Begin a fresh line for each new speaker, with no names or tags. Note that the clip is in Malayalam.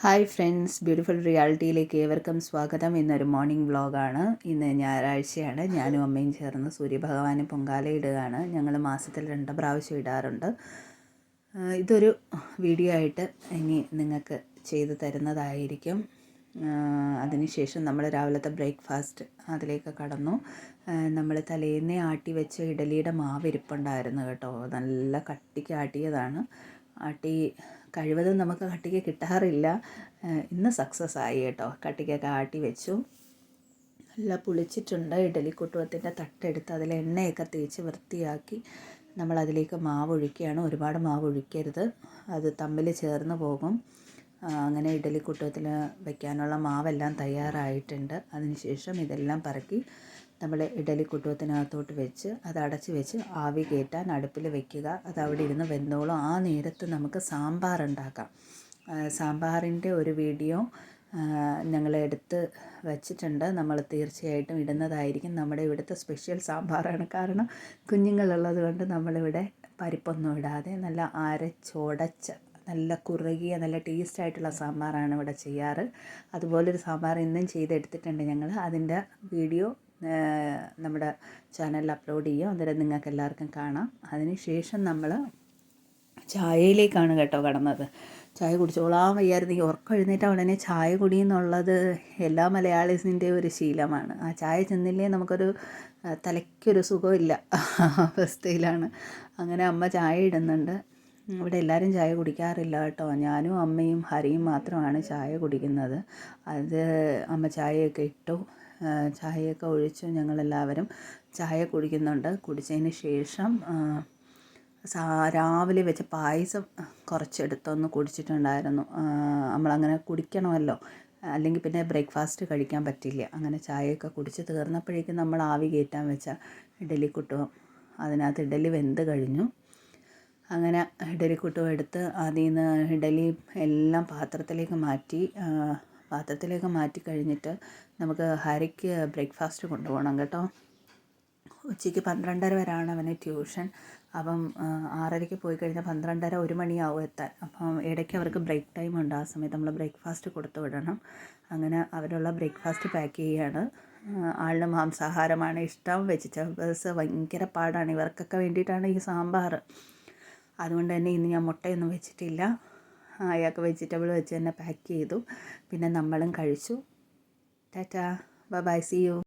ഹായ് ഫ്രണ്ട്സ്, ബ്യൂട്ടിഫുൾ റിയാലിറ്റിയിലേക്ക് ഏവർക്കും സ്വാഗതം. ഇന്നൊരു മോർണിംഗ് വ്ളോഗാണ്. ഇന്ന് ഞായറാഴ്ചയാണ്. ഞാനും അമ്മയും ചേർന്ന് സൂര്യഭഗവാന് പൊങ്കാല ഇടുകയാണ്. ഞങ്ങൾ മാസത്തിൽ 2 പ്രാവശ്യം ഇടാറുണ്ട്. ഇതൊരു വീഡിയോ ആയിട്ട് ഇനി നിങ്ങൾക്ക് ചെയ്തു തരുന്നതായിരിക്കും. അതിനുശേഷം നമ്മൾ രാവിലത്തെ ബ്രേക്ക്ഫാസ്റ്റ് അതിലേക്ക് കടന്നു. നമ്മൾ തലേന്നേ ആട്ടി വെച്ച ഇഡലിയുടെ മാവ് ഇരിപ്പുണ്ടായിരുന്നു കേട്ടോ. നല്ല കട്ടിക്ക് ആട്ടിയതാണ്. ആട്ടി കഴിവതും നമുക്ക് കട്ടിക്ക് കിട്ടാറില്ല. ഇന്ന് സക്സസ് ആയി കേട്ടോ. കട്ടിക്കൊക്കെ ആട്ടി വെച്ചു. നല്ല പുളിച്ചിട്ടുണ്ട്. ഇഡലിക്കുട്ടുവത്തിൻ്റെ തട്ടെടുത്ത് അതിൽ എണ്ണയൊക്കെ തേച്ച് വൃത്തിയാക്കി നമ്മളതിലേക്ക് മാവ് ഒഴിക്കുകയാണ്. ഒരുപാട് മാവ് ഒഴിക്കരുത്, അത് തമ്മിൽ ചേർന്ന് പോകും. അങ്ങനെ ഇഡലിക്കുട്ടുവത്തിൽ വയ്ക്കാനുള്ള മാവെല്ലാം തയ്യാറായിട്ടുണ്ട്. അതിനുശേഷം ഇതെല്ലാം പറക്കി നമ്മൾ ഇഡലിക്കുട്ടുവത്തിനകത്തോട്ട് വെച്ച് അത് അടച്ച് വെച്ച് ആവി കയറ്റാൻ അടുപ്പിൽ വെക്കുക. അത് അവിടെ ഇരുന്ന് വെന്തോളും. ആ നേരത്ത് നമുക്ക് സാമ്പാർ ഉണ്ടാക്കാം. സാമ്പാറിൻ്റെ ഒരു വീഡിയോ ഞങ്ങൾ എടുത്ത് വച്ചിട്ടുണ്ട്. നമ്മൾ തീർച്ചയായിട്ടും ഇടുന്നതായിരിക്കും. നമ്മുടെ ഇവിടുത്തെ സ്പെഷ്യൽ സാമ്പാറാണ്. കാരണം കുഞ്ഞുങ്ങളുള്ളത് കൊണ്ട് നമ്മളിവിടെ പരിപ്പൊന്നും ഇടാതെ നല്ല അരച്ചുടച്ച നല്ല കുറുകിയ നല്ല ടേസ്റ്റായിട്ടുള്ള സാമ്പാറാണ് ഇവിടെ ചെയ്യാറ്. അതുപോലൊരു സാമ്പാർ ഇന്നും ചെയ്തെടുത്തിട്ടുണ്ട് ഞങ്ങൾ. അതിൻ്റെ വീഡിയോ നമ്മുടെ ചാനലിൽ അപ്ലോഡ് ചെയ്യും. അന്നേരം നിങ്ങൾക്ക് എല്ലാവർക്കും കാണാം. അതിന് ശേഷം നമ്മൾ ചായയിലേക്കാണ് കേട്ടോ കടന്നത്. ചായ കുടിച്ചോളാൻ വയ്യായിരുന്നെങ്കിൽ ഉറക്കം എഴുന്നേറ്റ ഉടനെ ചായ കുടി എന്നുള്ളത് എല്ലാ മലയാളീസിൻ്റെ ഒരു ശീലമാണ്. ആ ചായ ചെന്നില്ലേ നമുക്കൊരു തലയ്ക്കൊരു സുഖമില്ല അവസ്ഥയിലാണ്. അങ്ങനെ അമ്മ ചായ ഇടുന്നുണ്ട്. ഇവിടെ എല്ലാവരും ചായ കുടിക്കാറില്ല കേട്ടോ. ഞാനും അമ്മയും ഹരിയും മാത്രമാണ് ചായ കുടിക്കുന്നത്. അത് അമ്മ ചായയൊക്കെ ഇട്ടു. ചായയൊക്കെ ഒഴിച്ച് ഞങ്ങളെല്ലാവരും ചായ കുടിക്കുന്നുണ്ട്. കുടിച്ചതിന് ശേഷം രാവിലെ വെച്ച പായസം കുറച്ചെടുത്തൊന്ന് കുടിച്ചിട്ടുണ്ടായിരുന്നു. നമ്മളങ്ങനെ കുടിക്കണമല്ലോ, അല്ലെങ്കിൽ പിന്നെ ബ്രേക്ക്ഫാസ്റ്റ് കഴിക്കാൻ പറ്റില്ല. അങ്ങനെ ചായയൊക്കെ കുടിച്ച് തീർന്നപ്പോഴേക്കും നമ്മൾ ആവി കയറ്റാൻ വെച്ച ഇഡലിക്കുട്ടും അതിനകത്ത് ഇഡലി വെന്ത് കഴിഞ്ഞു. അങ്ങനെ ഇഡലിക്കുട്ടും എടുത്ത് അതിൽ നിന്ന് ഇഡലി എല്ലാം പാത്രത്തിലേക്ക് മാറ്റി കഴിഞ്ഞിട്ട് നമുക്ക് ഹരിക്ക് ബ്രേക്ക്ഫാസ്റ്റ് കൊണ്ടുപോകണം കേട്ടോ. ഉച്ചയ്ക്ക് 12:30 വരെയാണ് അവന് ട്യൂഷൻ. അപ്പം 6:30 പോയി കഴിഞ്ഞാൽ 12:30 1 മണിയാവും എത്താൻ. അപ്പം ഇടയ്ക്ക് അവർക്ക് ബ്രേക്ക് ടൈം ഉണ്ട്. ആ സമയത്ത് നമ്മൾ ബ്രേക്ക്ഫാസ്റ്റ് കൊടുത്തു വിടണം. അങ്ങനെ അവരുള്ള ബ്രേക്ക്ഫാസ്റ്റ് പാക്ക് ചെയ്യുകയാണ്. ആളിന് മാംസാഹാരമാണ് ഇഷ്ടം. വെജിറ്റബിൾസ് ഭയങ്കര പാടാണ്. ഇവർക്കൊക്കെ വേണ്ടിയിട്ടാണ് ഈ സാമ്പാർ. അതുകൊണ്ട് തന്നെ ഇന്ന് ഞാൻ മുട്ടയൊന്നും വെച്ചിട്ടില്ല. അയാൾക്ക് വെജിറ്റബിൾ വെച്ച് തന്നെ പാക്ക് ചെയ്തു. പിന്നെ നമ്മളും കഴിച്ചു. Tata, bye bye, see U.